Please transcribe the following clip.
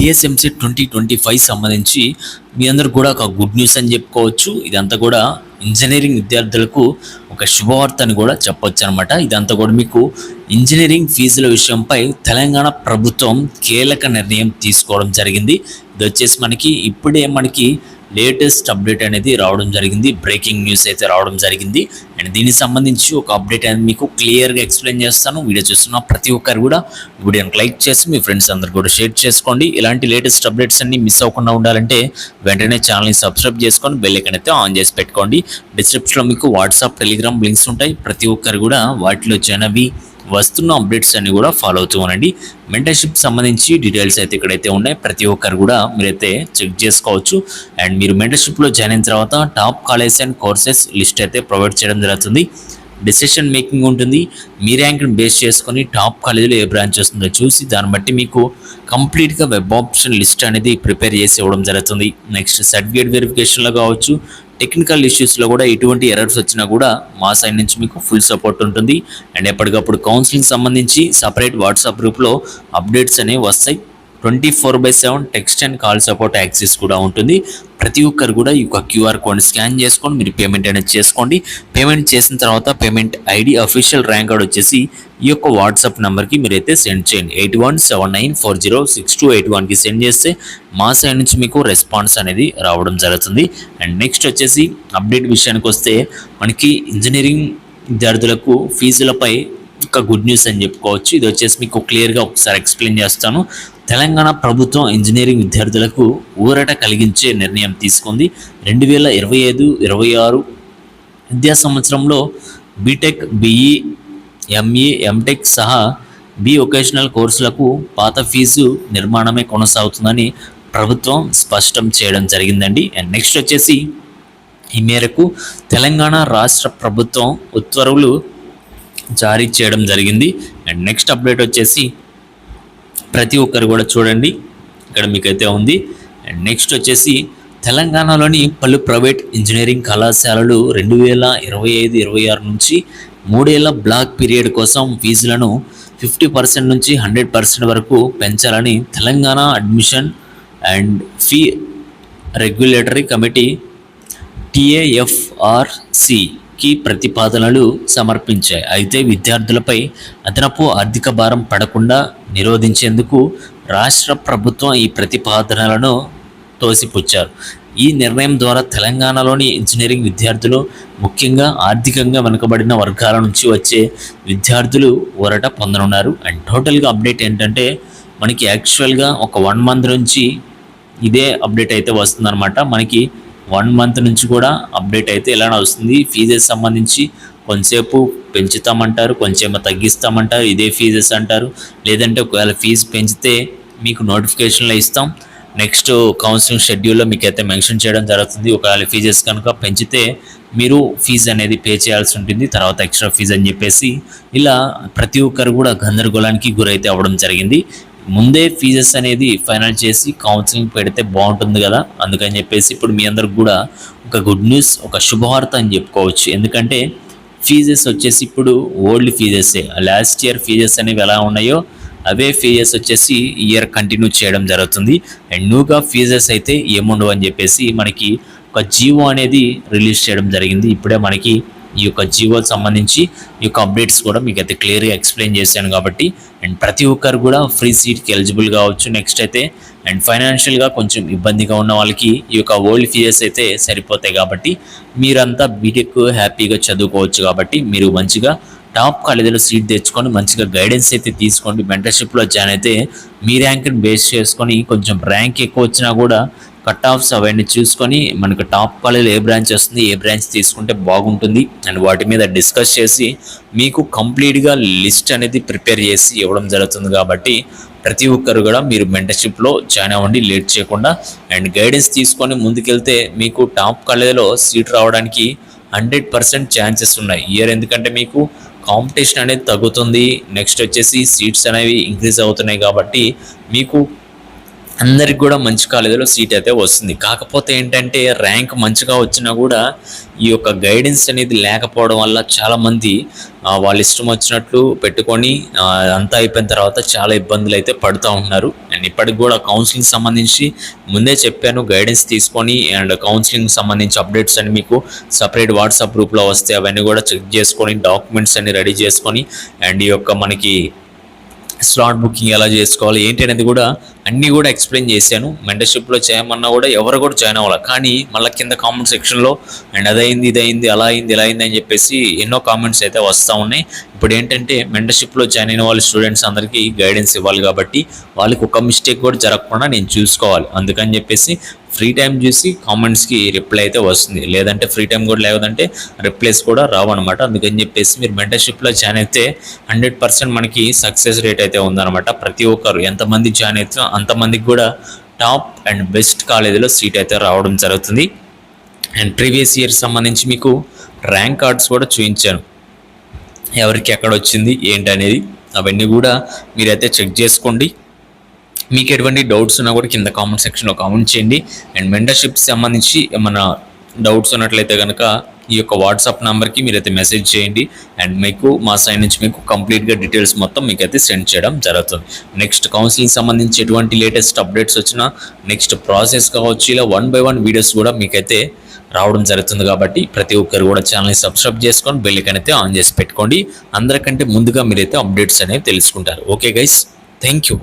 TSMC 2025 సంబంధించి మీ అందరూ కూడా ఒక గుడ్ న్యూస్ అని చెప్పుకోవచ్చు. ఇదంతా కూడా ఇంజనీరింగ్ విద్యార్థులకు ఒక శుభవార్త అని కూడా చెప్పొచ్చు అనమాట. ఇదంతా కూడా మీకు ఇంజనీరింగ్ ఫీజుల విషయంపై తెలంగాణ ప్రభుత్వం కీలక నిర్ణయం తీసుకోవడం జరిగింది. ఇది వచ్చేసి మనకి లేటెస్ట్ అప్డేట్ అనేది రావడం జరిగింది. బ్రేకింగ్ న్యూస్ అయితే రావడం జరిగింది. అండ్ దీనికి సంబంధించి ఒక అప్డేట్ అనేది మీకు క్లియర్గా ఎక్స్ప్లెయిన్ చేస్తాను. వీడియో చూస్తున్న ప్రతి ఒక్కరు కూడా వీడియోని లైక్ చేసి మీ ఫ్రెండ్స్ అందరు కూడా షేర్ చేసుకోండి. ఇలాంటి లేటెస్ట్ అప్డేట్స్ అన్ని మిస్ అవ్వకుండా ఉండాలంటే వెంటనే ఛానల్ని సబ్స్క్రైబ్ చేసుకొని బెల్ ఐకాన్ అయితే ఆన్ చేసి పెట్టుకోండి. డిస్క్రిప్షన్లో మీకు వాట్సాప్, టెలిగ్రామ్ లింక్స్ ఉంటాయి. ప్రతి ఒక్కరు కూడా వాటిలో జాయిన్ వస్తున్న అప్డేట్స్ అన్ని కూడా ఫాలో అవుతూ ఉండండి. మెంటర్షిప్ సంబంధించి డీటెయిల్స్ అయితే ఇక్కడైతే ఉన్నాయి. ప్రతి ఒక్కరు కూడా మీరైతే చెక్ చేసుకోవచ్చు. అండ్ మీరు మెంటర్షిప్లో జాయిన్ అయిన తర్వాత top colleges and courses list అయితే ప్రొవైడ్ చేయడం జరుగుతుంది. డిసిషన్ మేకింగ్ ఉంటుంది. మీ ర్యాంక్ని బేస్ చేసుకొని టాప్ కాలేజీలో ఏ బ్రాంచ్ వస్తుందో చూసి దాన్ని బట్టి మీకు కంప్లీట్గా వెబ్ ఆప్షన్ లిస్ట్ అనేది ప్రిపేర్ చేసి ఇవ్వడం జరుగుతుంది. నెక్స్ట్ సర్టిఫికేట్ వెరిఫికేషన్లో కావచ్చు, టెక్నికల్ ఇష్యూస్లో కూడా ఎటువంటి ఎర్రర్స్ వచ్చినా కూడా మా సైడ్ నుంచి మీకు ఫుల్ సపోర్ట్ ఉంటుంది. అండ్ ఎప్పటికప్పుడు కౌన్సిలింగ్ సంబంధించి సపరేట్ వాట్సాప్ గ్రూప్లో అప్డేట్స్ అనేవి వస్తాయి. 24/7 text and call support access కూడా ఉంటుంది. ప్రతి ఒక్కరు కూడా ఈ యొక్క క్యూఆర్ కోడ్ స్కాన్ చేసుకొని మీరు పేమెంట్ అనేది చేసుకోండి. పేమెంట్ చేసిన తర్వాత payment ID official rank card వచ్చేసి ఈ యొక్క వాట్సాప్ నెంబర్కి మీరైతే సెండ్ చేయండి. 8179406281కి సెండ్ చేస్తే మా సైడ్ నుంచి మీకు రెస్పాన్స్ అనేది రావడం జరుగుతుంది. అండ్ నెక్స్ట్ వచ్చేసి అప్డేట్ విషయానికి వస్తే మనకి ఇంజనీరింగ్ విద్యార్థులకు ఫీజులపై ఒక గుడ్ న్యూస్ అని చెప్పుకోవచ్చు. ఇది వచ్చేసి మీకు క్లియర్గా ఒకసారి ఎక్స్ప్లెయిన్ చేస్తాను. తెలంగాణ ప్రభుత్వం ఇంజనీరింగ్ విద్యార్థులకు ఊరట కలిగించే నిర్ణయం తీసుకుంది. 2025-26 విద్యా సంవత్సరంలో బీటెక్, బీఈ, ఎంఈ, ఎంటెక్ సహా బి వొకేషనల్ కోర్సులకు పాత ఫీజు నిర్మాణమే కొనసాగుతుందని ప్రభుత్వం స్పష్టం చేయడం జరిగిందండి. అండ్ నెక్స్ట్ వచ్చేసి ఈ మేరకు తెలంగాణ రాష్ట్ర ప్రభుత్వం ఉత్తర్వులు జారీ చేయడం జరిగింది. అండ్ నెక్స్ట్ అప్డేట్ వచ్చేసి ప్రతి ఒక్కరు కూడా చూడండి, ఇక్కడ మీకైతే ఉంది. అండ్ నెక్స్ట్ వచ్చేసి తెలంగాణలోని పలు ప్రైవేట్ ఇంజనీరింగ్ కళాశాలలు 2025-26 నుంచి 3 ఏళ్ల బ్లాక్ పీరియడ్ కోసం ఫీజులను 50% నుంచి 100% వరకు పెంచాలని Telangana admission and fee regulatory committee TAFRCకి ప్రతిపాదనలు సమర్పించాయి. అయితే విద్యార్థులపై అదనపు ఆర్థిక భారం పడకుండా నిరోధించేందుకు రాష్ట్ర ప్రభుత్వం ఈ ప్రతిపాదనలను తోసిపుచ్చారు. ఈ నిర్ణయం ద్వారా తెలంగాణలోని ఇంజనీరింగ్ విద్యార్థులు, ముఖ్యంగా ఆర్థికంగా వెనుకబడిన వర్గాల నుంచి వచ్చే విద్యార్థులు ఊరట పొందనున్నారు. అండ్ టోటల్గా అప్డేట్ ఏంటంటే మనకి యాక్చువల్గా ఒక 1 మంత్ నుంచి ఇదే అప్డేట్ అయితే వస్తుందన్నమాట. మనకి 1 మంత్ నుంచి కూడా అప్డేట్ అయితే ఇలానే వస్తుంది. ఫీజెస్ సంబంధించి కొంతసేపు పెంచుతామంటారు, కొంచెం తగ్గిస్తామంటారు, ఇదే ఫీజెస్ అంటారు. లేదంటే ఒకవేళ ఫీజు పెంచితే మీకు నోటిఫికేషన్లో ఇస్తాం, నెక్స్ట్ కౌన్సిలింగ్ షెడ్యూల్లో మీకు అయితే మెన్షన్ చేయడం జరుగుతుంది. ఒకవేళ ఫీజెస్ కనుక పెంచితే మీరు ఫీజు అనేది పే చేయాల్సి ఉంటుంది, తర్వాత ఎక్స్ట్రా ఫీజు అని చెప్పేసి ఇలా ప్రతి ఒక్కరు కూడా గందరగోళానికి గురైతే అవ్వడం జరిగింది. ముందే ఫీజెస్ అనేది ఫైనల్ చేసి కౌన్సిలింగ్ పెడితే బాగుంటుంది కదా, అందుకని చెప్పేసి ఇప్పుడు మీ అందరికి కూడా ఒక గుడ్ న్యూస్, ఒక శుభవార్త అని చెప్పుకోవచ్చు. ఎందుకంటే ఫీజెస్ వచ్చేసి ఇప్పుడు ఓల్డ్ ఫీజెసే, లాస్ట్ ఇయర్ ఫీజెస్ అనేవి ఎలా ఉన్నాయో అవే ఫీజెస్ వచ్చేసి ఇయర్ కంటిన్యూ చేయడం జరుగుతుంది. అండ్ న్యూగా ఫీజెస్ అయితే ఏముండవు అని చెప్పేసి మనకి ఒక జీవో అనేది రిలీజ్ చేయడం జరిగింది. ఇప్పుడే మనకి ఈ యొక్క జీవోకి సంబంధించి ఈ యొక్క అప్డేట్స్ కూడా మీకు అయితే క్లియర్గా ఎక్స్ప్లెయిన్ చేశాను కాబట్టి. అండ్ ప్రతి ఒక్కరు కూడా ఫ్రీ సీట్కి ఎలిజిబుల్ కావచ్చు. నెక్స్ట్ అయితే అండ్ ఫైనాన్షియల్గా కొంచెం ఇబ్బందిగా ఉన్న వాళ్ళకి ఈ యొక్క ఓల్డ్ ఫీజెస్ అయితే సరిపోతాయి కాబట్టి మీరంతా బీటెక్ హ్యాపీగా చదువుకోవచ్చు. కాబట్టి మీరు మంచిగా టాప్ కాలేజీలో సీట్ తెచ్చుకొని మంచిగా గైడెన్స్ అయితే తీసుకోండి. మెంటర్షిప్లో జాయిన్ అయితే మీ ర్యాంక్ని బేస్ చేసుకొని కొంచెం ర్యాంక్ ఎక్కువ వచ్చినా కూడా కట్ ఆఫ్స్ అవన్నీ చూసుకొని మనకు టాప్ కాలేజీలో ఏ బ్రాంచ్ వస్తుంది, ఏ బ్రాంచ్ తీసుకుంటే బాగుంటుంది అండ్ వాటి మీద డిస్కస్ చేసి మీకు కంప్లీట్గా లిస్ట్ అనేది ప్రిపేర్ చేసి ఇవ్వడం జరుగుతుంది. కాబట్టి ప్రతి ఒక్కరు కూడా మీరు మెంటర్షిప్లో జాయిన్ అవ్వండి లేట్ చేయకుండా. అండ్ గైడెన్స్ తీసుకొని ముందుకెళ్తే మీకు టాప్ కాలేజీలో సీట్ రావడానికి 100% ఛాన్సెస్ ఉన్నాయి ఇయర్. ఎందుకంటే మీకు కాంపిటీషన్ అనేది తగ్గుతుంది, నెక్స్ట్ వచ్చేసి సీట్స్ అనేవి ఇంక్రీజ్ అవుతున్నాయి. కాబట్టి మీకు అందరికి కూడా మంచి కాలేజీలో సీట్ అయితే వస్తుంది. కాకపోతే ఏంటంటే ర్యాంక్ మంచిగా వచ్చినా కూడా ఈ యొక్క గైడెన్స్ అనేది లేకపోవడం వల్ల చాలామంది వాళ్ళ ఇష్టం వచ్చినట్లు పెట్టుకొని అంతా అయిపోయిన తర్వాత చాలా ఇబ్బందులు అయితే పడుతూ ఉన్నారు. అండ్ ఇప్పటికి కూడా కౌన్సిలింగ్ సంబంధించి ముందే చెప్పాను, గైడెన్స్ తీసుకొని అండ్ కౌన్సిలింగ్ సంబంధించి అప్డేట్స్ అని మీకు సపరేట్ వాట్సాప్ గ్రూప్లో వస్తే అవన్నీ కూడా చెక్ చేసుకొని డాక్యుమెంట్స్ అన్ని రెడీ చేసుకొని అండ్ ఈ యొక్క మనకి స్లాట్ బుకింగ్ ఎలా చేసుకోవాలి ఏంటి అనేది కూడా అన్నీ కూడా ఎక్స్ప్లెయిన్ చేశాను. మెంటర్షిప్లో చేయమన్నా కూడా ఎవరు కూడా జాయిన్ అవ్వాలి. కానీ మళ్ళీ కింద కామెంట్ సెక్షన్లో అండ్ అదైంది ఇదైంది అలా అయింది ఇలా అయింది అని చెప్పేసి ఎన్నో కామెంట్స్ అయితే వస్తూ ఉన్నాయి. ఇప్పుడు ఏంటంటే మెంటర్షిప్లో జాయిన్ అయిన వాళ్ళు స్టూడెంట్స్ అందరికీ గైడెన్స్ ఇవ్వాలి కాబట్టి వాళ్ళకి ఒక మిస్టేక్ కూడా జరగకుండా నేను చూసుకోవాలి. అందుకని చెప్పేసి ఫ్రీ టైం చూసి కామెంట్స్కి రిప్లై అయితే వస్తుంది, లేదంటే ఫ్రీ టైం కూడా లేదంటే రిప్లైస్ కూడా రావన్నమాట. అందుకని చెప్పేసి మీరు మెంటర్షిప్లో జాయిన్ అయితే 100% మనకి సక్సెస్ రేట్ అయితే ఉందన్నమాట. ప్రతి ఒక్కరు ఎంతమంది జాయిన్ అయితే అంతమందికి కూడా టాప్ అండ్ బెస్ట్ కాలేజీలో సీట్ అయితే రావడం జరుగుతుంది. అండ్ ప్రీవియస్ ఇయర్ సంబంధించి మీకు ర్యాంక్ కార్డ్స్ కూడా చూపించాను, ఎవరికి ఎక్కడ వచ్చింది ఏంటి అనేది అవన్నీ కూడా మీరైతే చెక్ చేసుకోండి. మీకు ఎటువంటి డౌట్స్ ఉన్నా కూడా కింద కామెంట్ సెక్షన్లో కామెంట్ చేయండి. అండ్ మెంటర్షిప్ సంబంధించి ఏమైనా డౌట్స్ ఉన్నట్లయితే కనుక ఈ యొక్క వాట్సాప్ నెంబర్కి మీరైతే మెసేజ్ చేయండి. అండ్ మీకు మా సైడ్ నుంచి మీకు కంప్లీట్గా డీటెయిల్స్ మొత్తం మీకైతే సెండ్ చేయడం జరుగుతుంది. నెక్స్ట్ కౌన్సిలింగ్ సంబంధించి ఎటువంటి లేటెస్ట్ అప్డేట్స్ వచ్చినా నెక్స్ట్ ప్రాసెస్ కావచ్చు ఇలా 1 by 1 వీడియోస్ కూడా మీకైతే రావడం జరుగుతుంది. కాబట్టి ప్రతి ఒక్కరు కూడా ఛానల్ని సబ్స్క్రైబ్ చేసుకొని బెల్ ఐకాన్ అయితే ఆన్ చేసి పెట్టుకోండి. అందరికంటే ముందుగా మీరైతే అప్డేట్స్ అనేవి తెలుసుకుంటారు. Okay guys, thank you.